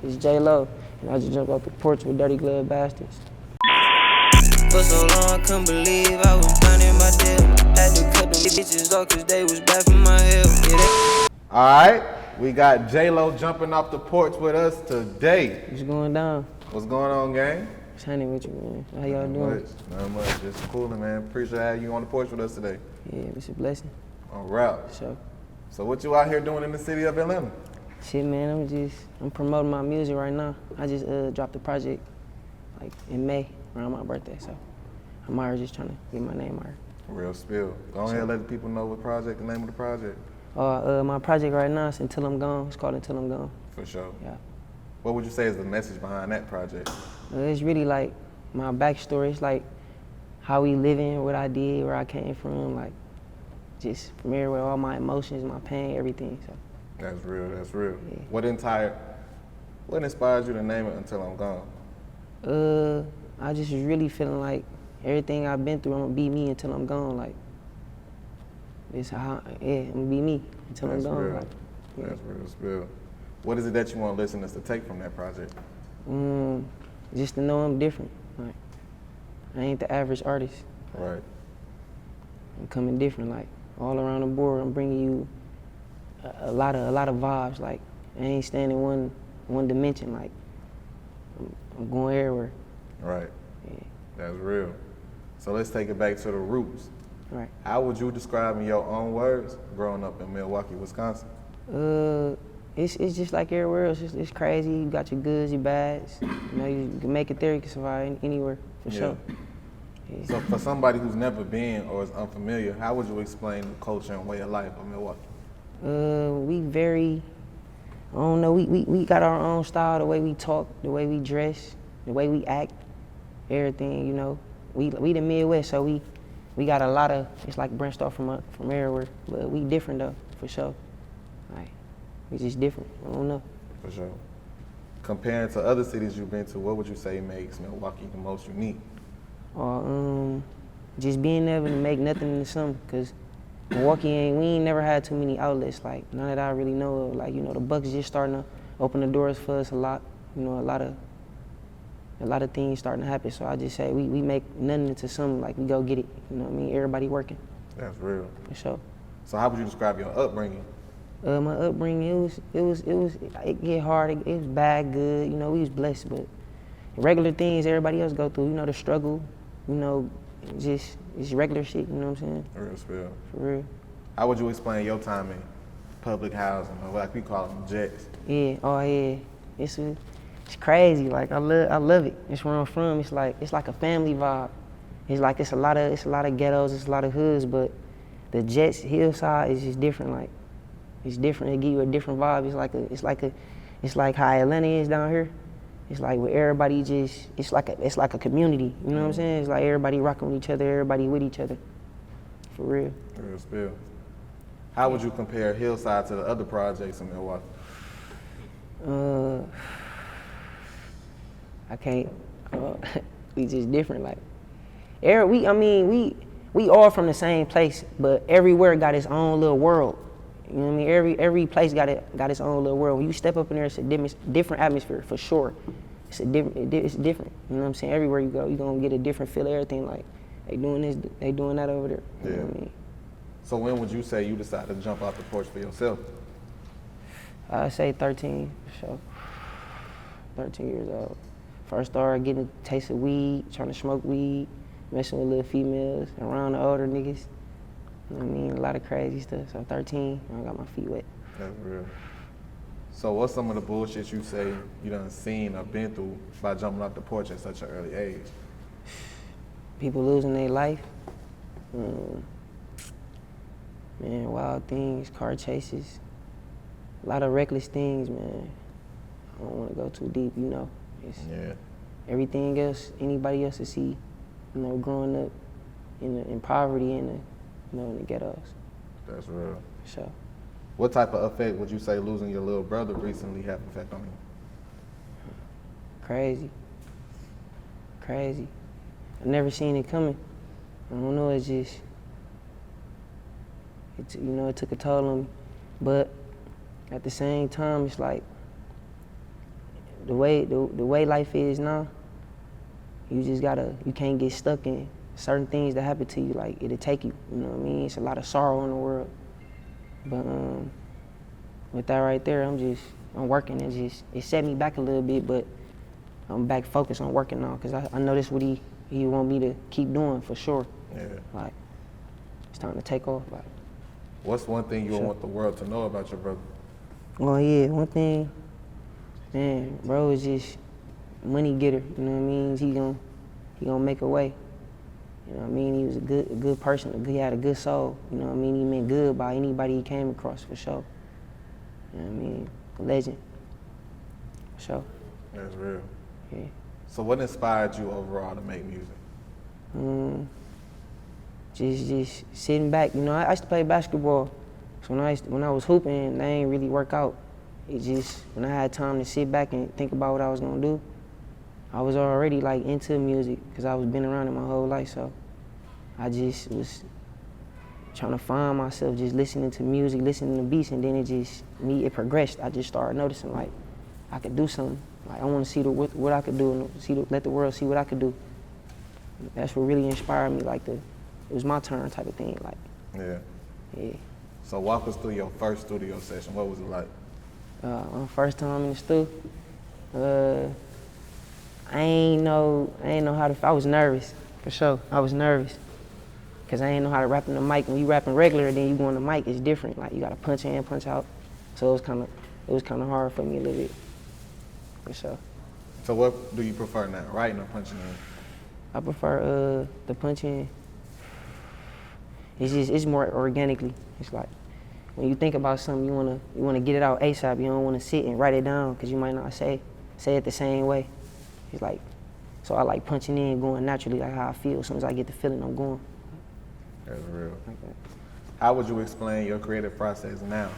It's Jay Loww, and I just jumped off the porch with Dirty Glove Bastards. For so long, I couldn't believe I was down in my deal. Had to cut them bitches off cause they was bad for my health. Alright, we got Jay Loww jumping off the porch with us today. What's going down? What's going on, gang? What's happening with you, man? How y'all doing? Not much, just cooling, man. Appreciate having you on the porch with us today. Yeah, it's a blessing. On route. So what you out here doing in the city of Atlanta? Shit, man, I'm promoting my music right now. I just dropped a project like in May around my birthday, so I'm out here just trying to get my name out here. Real spill. Go ahead and let the people know what project, the name of the project. My project right now is Until I'm Gone. It's called Until I'm Gone. For sure. Yeah. What would you say is the message behind that project? It's really like my backstory. It's like how we living, what I did, where I came from, like just from everywhere, all my emotions, my pain, everything. So. That's real, that's real. Yeah. What inspired you to name it Until I'm Gone? I just was really feeling like everything I've been through, I'm gonna be me until I'm gone. Like, it's how, yeah, I'm gonna be me until I'm gone. Real. Like, yeah. That's real, that's real. What is it that you want listeners to take from that project? Just to know I'm different. Like, I ain't the average artist. Right. I'm coming different, like, all around the board. I'm bringing you a lot of vibes. Like, I ain't staying in one dimension. Like, I'm going everywhere. Right. Yeah. That's real. So let's take it back to the roots. Right. How would you describe in your own words growing up in Milwaukee, Wisconsin? It's just like everywhere else. It's crazy. You got your goods, your bads. You know, you can make it there. You can survive anywhere for sure. Yeah. So for somebody who's never been or is unfamiliar, how would you explain the culture and way of life of Milwaukee? We very, I don't know, we got our own style, the way we talk, the way we dress, the way we act, everything, you know. We the Midwest, so we got a lot of, it's like branched off from everywhere, but we different though, for sure. Like, we just different, I don't know. For sure. Comparing to other cities you've been to, what would you say makes Milwaukee the most unique? Just being able to make nothing into something, cause Milwaukee we ain't never had too many outlets, like none that I really know of. Like, you know, the Bucks just starting to open the doors for us a lot. You know, a lot of things starting to happen. So I just say we make nothing into something, like we go get it. You know what I mean? Everybody working. That's real. For sure. So how would you describe your upbringing? My upbringing, it get hard. It was bad, good. You know, we was blessed, but regular things everybody else go through. You know, the struggle. You know, just it's regular shit. You know what I'm saying? Real spill. For real. How would you explain your time in public housing, or like we call them jets? Yeah. Oh yeah. It's crazy. Like I love it. It's where I'm from. It's like a family vibe. It's a lot of ghettos. It's a lot of hoods, but the Jets Hillside is just different. Like, it's different. It give you a different vibe. It's like how Atlanta is down here. It's like where everybody just, it's like a community. You know what I'm saying? It's like everybody rocking with each other. Everybody with each other. For real. Real spill. How would you compare Hillside to the other projects in Milwaukee? I can't. We just different. Like, we all from the same place, but everywhere got its own little world. You know what I mean? Every place got its own little world. When you step up in there, it's a different atmosphere for sure. It's different. You know what I'm saying? Everywhere you go, you're gonna get a different feel of everything. Like, they doing this, they doing that over there. You know what I mean? So when would you say you decided to jump off the porch for yourself? I'd say 13, for sure. 13 years old. First started getting a taste of weed, trying to smoke weed, messing with little females, around the older niggas. You know what I mean? A lot of crazy stuff. So 13, I got my feet wet. That's real. So what's some of the bullshit you say you done seen or been through by jumping off the porch at such an early age? People losing their life. Man, wild things, car chases. A lot of reckless things, man. I don't want to go too deep, you know. Yeah. Everything else, anybody else to see, you know, growing up in poverty in the ghettos. That's real. So. What type of effect would you say losing your little brother recently had an effect on you? Crazy. I never seen it coming. I don't know, it took a toll on me. But at the same time, it's like, the way life is now, you can't get stuck in certain things that happen to you, like it'll take you, you know what I mean? It's a lot of sorrow in the world. But with that right there, I'm working, it set me back a little bit, but I'm back focused on working now, because I know this what he want me to keep doing for sure. Yeah. Like, it's time to take off. Like, what's one thing you want the world to know about your brother? well, yeah, one thing, man, bro is just money getter, you know what I mean? He gonna make a way. You know what I mean? He was a good person. He had a good soul. You know what I mean? He meant good by anybody he came across, for sure. You know what I mean? A legend. For sure. That's real. Yeah. So what inspired you overall to make music? Just sitting back. You know, I used to play basketball. So when I was hooping, that ain't really work out. It just, when I had time to sit back and think about what I was gonna do, I was already like into music, because I was been around it my whole life. So I just was trying to find myself just listening to music, listening to beats, and then it progressed. I just started noticing like I could do something. Like I want to see what I could do, and let the world see what I could do. That's what really inspired me. Like it was my turn type of thing. Like yeah. So walk us through your first studio session. What was it like? My first time in the studio, I ain't know how to. I was nervous, for sure. I was nervous, cause I ain't know how to rap in the mic. When you rapping regular, then you go on the mic, it's different. Like you gotta punch in, punch out. So it was kind of hard for me a little bit, for sure. So what do you prefer now, writing or punching in? I prefer the punching. It's more organically. It's like when you think about something, you wanna get it out ASAP. You don't wanna sit and write it down, cause you might not say it the same way. It's like, so I like punching in, going naturally, like how I feel. As soon as I get the feeling, I'm going. That's real. Like that. How would you explain your creative process now?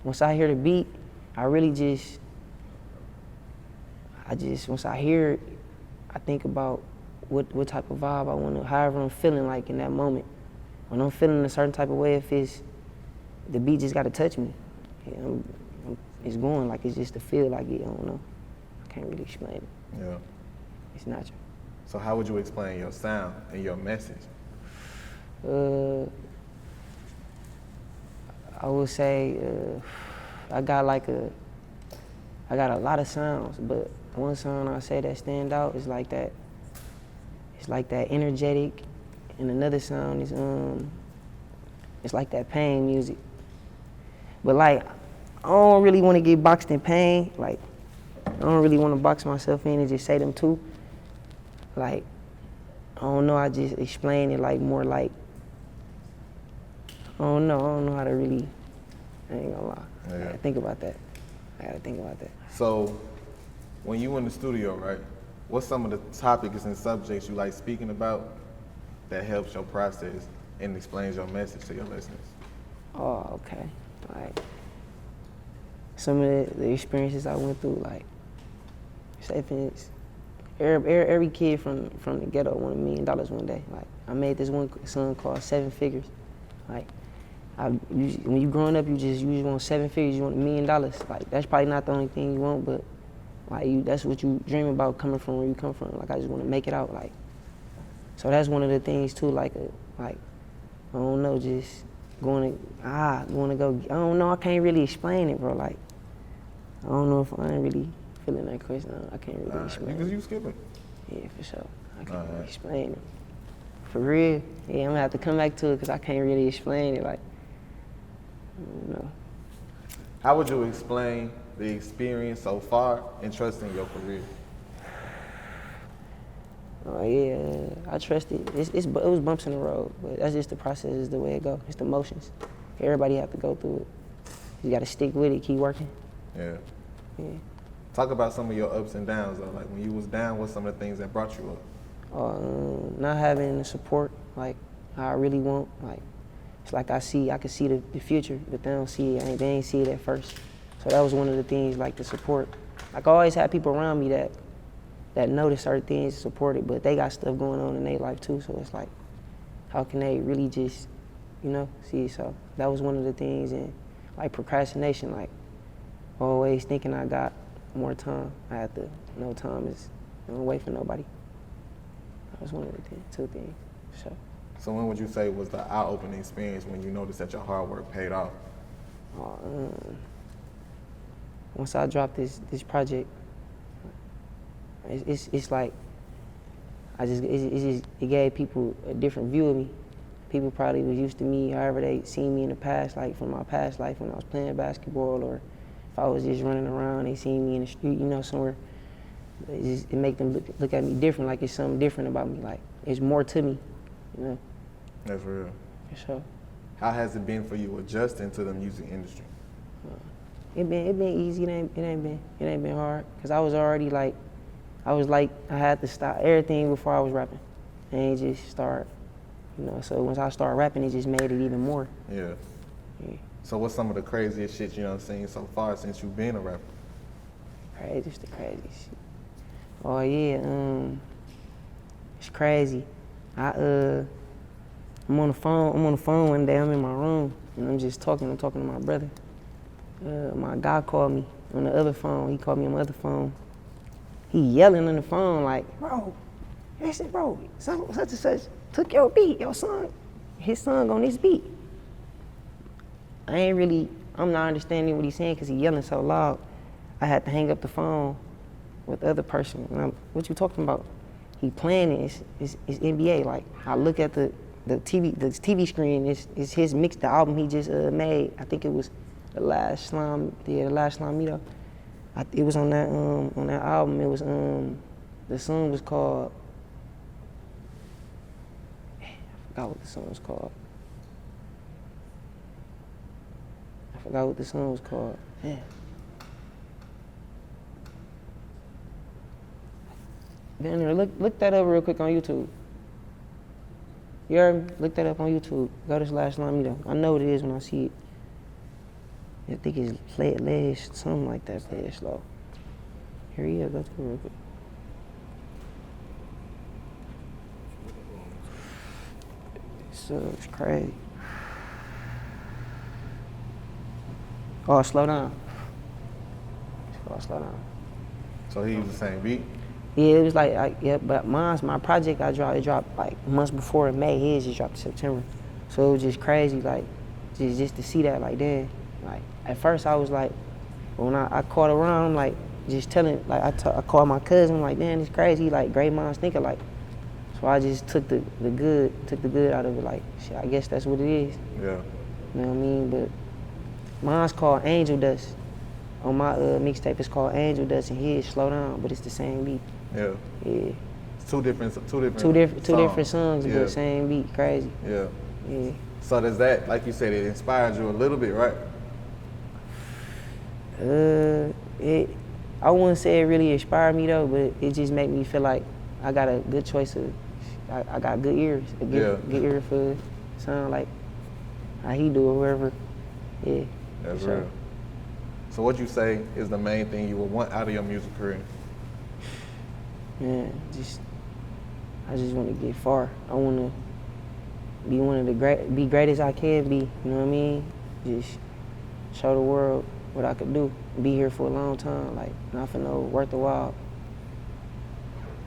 Once I hear the beat, I really once I hear it, I think about what type of vibe I want to, however I'm feeling like in that moment. When I'm feeling a certain type of way, the beat just got to touch me. Yeah, it's going, like it's just a feel like it, I don't know. I can't really explain it. Yeah. It's natural. So how would you explain your sound and your message? I would say I got a lot of sounds, but one sound I say that stand out is like that. It's like that energetic, and another sound is it's like that pain music. But like, I don't really want to get boxed in pain. Like, I don't really want to box myself in and just say them two. Like, I don't know, I just explain it like more like, I don't know how to really, I ain't gonna lie. Yeah. I gotta think about that. So, when you in the studio, right, what's some of the topics and subjects you like speaking about that helps your process and explains your message to your listeners? Oh, okay. Like, some of the experiences I went through, like, say for instance, every kid from the ghetto wanted $1 million one day. Like, I made this one song called 7 Figures. Like, when you growing up, you just want 7 figures, you want $1 million. Like, that's probably not the only thing you want, but like that's what you dream about, coming from where you come from. Like, I just want to make it out. Like, so that's one of the things too. Like I don't know, just going to go. I don't know. I can't really explain it, bro. Like, I don't know if I ain't really feeling that question. I can't really explain it. Because you skipping. Yeah, for sure. I can't really explain it. For real. Yeah, I'm gonna have to come back to it because I can't really explain it. Like, I don't know. How would you explain the experience so far and trusting your career? Oh yeah, I trust it. It was bumps in the road, but that's just the process, is the way it goes. It's the motions. Everybody have to go through it. You gotta stick with it, keep working. Yeah. Yeah. Talk about some of your ups and downs though. Like when you was down, what's some of the things that brought you up? Not having the support like how I really want. Like, it's like I can see the future, but they don't see it. They ain't see it at first. So that was one of the things, like the support. Like, I always had people around me that notice certain things, support it, but they got stuff going on in their life too. So it's like, how can they really just, see it? So that was one of the things. And like procrastination, like always thinking I got more time. I had to, no time is, don't wait for nobody. That was one of the two things, for sure. So when would you say was the eye-opening experience when you noticed that your hard work paid off? Once I dropped this project, it's like, it gave people a different view of me. People probably was used to me, however they seen me in the past, like from my past life when I was playing basketball, or if I was just running around, they seen me in the street, somewhere. It make them look at me different, like it's something different about me, like it's more to me, That's real. For sure. How has it been for you adjusting to the music industry? It been easy. It ain't been hard. Cause I was already like, I had to stop everything before I was rapping. I ain't just start, So once I started rapping, it just made it even more. Yeah. So what's some of the craziest shit you done seen so far since you've been a rapper? The craziest shit. Oh yeah, it's crazy. I'm on the phone one day. I'm in my room and I'm just talking. I'm talking to my brother. My guy called me on the other phone. He called me on my other phone. He yelling on the phone like, bro, such and such took your beat, your son, his son on this beat. I'm not understanding what he's saying because he's yelling so loud. I had to hang up the phone with the other person. And what you talking about? He playing it, it's NBA. Like, I look at the TV screen, it's his mix, the album he just made. I think it was the last Slime meetup. It was on that album. It was the song was called. I forgot what the song was called. Yeah. Down there, look that up real quick on YouTube. You heard me? Look that up on YouTube. Go to Slash Slime Meetup. I know what it is when I see it. I think it's Ledge, something like that, Ledge Slow. Here he is, go to it real quick. It's crazy. Oh, slow down. Slow down. So he used the same beat? Yeah, it was like but my project it dropped like months before in May. His just dropped in September. So it was just crazy, like, just to see that, like, damn. Like, at first I was like, when I caught around, I'm like, just telling, like, I called my cousin, like, man, it's crazy, like, great minds think alike. So I just took the good out of it, like, shit, I guess that's what it is. Yeah. You know what I mean? But mine's called Angel Dust. On my mixtape, it's called Angel Dust, and his Slow Down, but it's the same beat. Yeah. Yeah. It's two different songs, yeah. But same beat, crazy. Yeah. Yeah. So does that, like you said, it inspired you a little bit, right? I wouldn't say it really inspired me though, but it just made me feel like I got a good choice of, I got good ears, good ear for sound like how he do it, wherever. Yeah. That's real. So what you say is the main thing you would want out of your music career? Man, I just want to get far. I want to be one of the be great as I can be. You know what I mean? Just show the world what I could do. Be here for a long time, like not for no worth the while.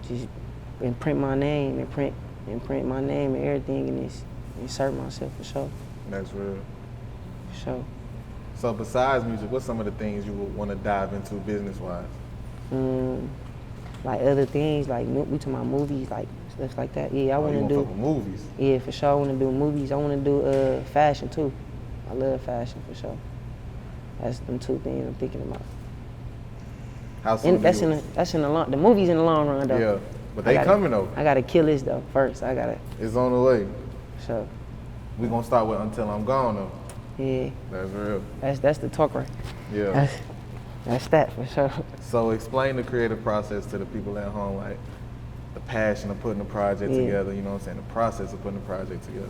Just imprint my name, imprint my name and everything, and just insert myself for sure. That's real. For sure. So besides music, what's some of the things you would want to dive into business-wise? Like other things, like we talking about movies, like stuff like that. Yeah, I want to do movies. Yeah, for sure. I want to do movies. I want to do fashion too. I love fashion for sure. That's them two things I'm thinking about. How soon? That's in the long. The movies in the long run though. Yeah, but they coming though. I gotta kill this though first. It's on the way. So. We gonna start with Until I'm Gone though. Yeah. That's real. That's the talk right. Yeah. That's that for sure. So explain the creative process to the people at home, like the passion of putting a project together, you know what I'm saying? The process of putting a project together.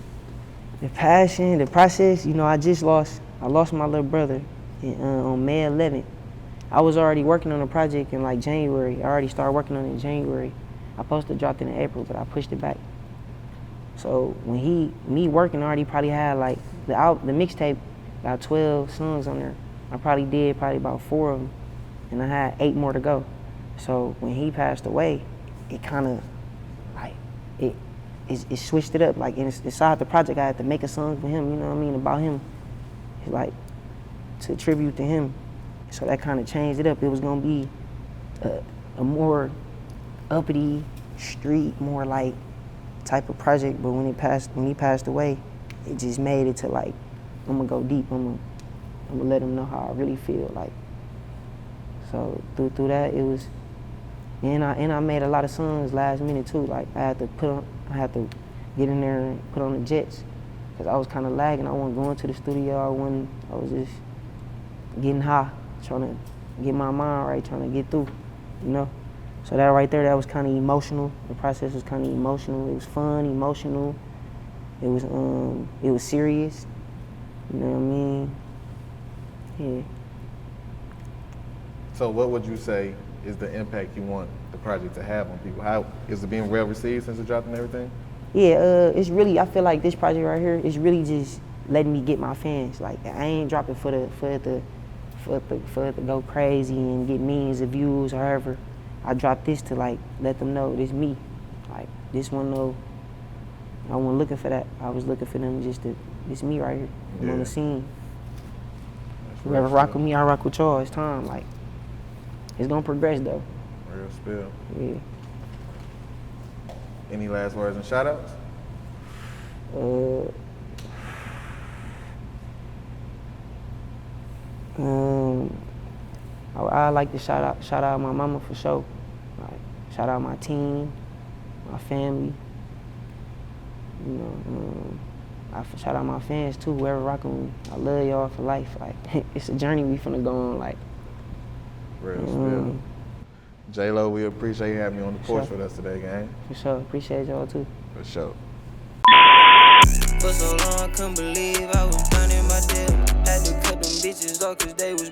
The passion, the process, I lost my little brother on May 11th. I was already working on the project in like January. I already started working on it in January. I supposed to drop it in April, but I pushed it back. So when me working already probably had like the mixtape got 12 songs on there. I probably did about 4 of them, and I had 8 more to go. So when he passed away, it kind of like it switched it up. Like inside the project, I had to make a song for him. You know what I mean, about him. It's like to tribute to him. So that kind of changed it up. It was gonna be a more uppity street, more like type of project. But when he passed away, it just made it to like, I'm gonna go deep. I'm gonna let him know how I really feel. Like, so through that, it was, and I made a lot of songs last minute too. Like I had to get in there and put on the jets, cause I was kind of lagging. I wasn't going to the studio. I was just getting high, trying to get my mind right, trying to get through, you know. So that right there, that was kind of emotional. The process was kind of emotional. It was fun, emotional. It was serious. You know what I mean? Yeah. So what would you say is the impact you want the project to have on people? How is it being well received since it dropped and everything? Yeah, it's really, I feel like this project right here is really just letting me get my fans. Like I ain't dropping for it to go crazy and get millions of views or however. I dropped this to like let them know this me. Like this one though, I wasn't looking for that. I was looking for them just to, this me right here. I'm on the scene. Whoever rock with me, I rock with y'all. It's time. Like it's gonna progress though. Real spill. Yeah. Any last words and shoutouts? I like to shout out my mama for sure. Like, shout out my team, my family. You know, I shout out my fans too, whoever rocking with me. I love y'all for life. Like, it's a journey we finna go on. Like, real spill. Jay Loww, we appreciate you having me on the porch with us today, gang. For sure, appreciate y'all too. For sure. For so long, I couldn't believe I was done in my deal. Had to cut them bitches off 'cause they was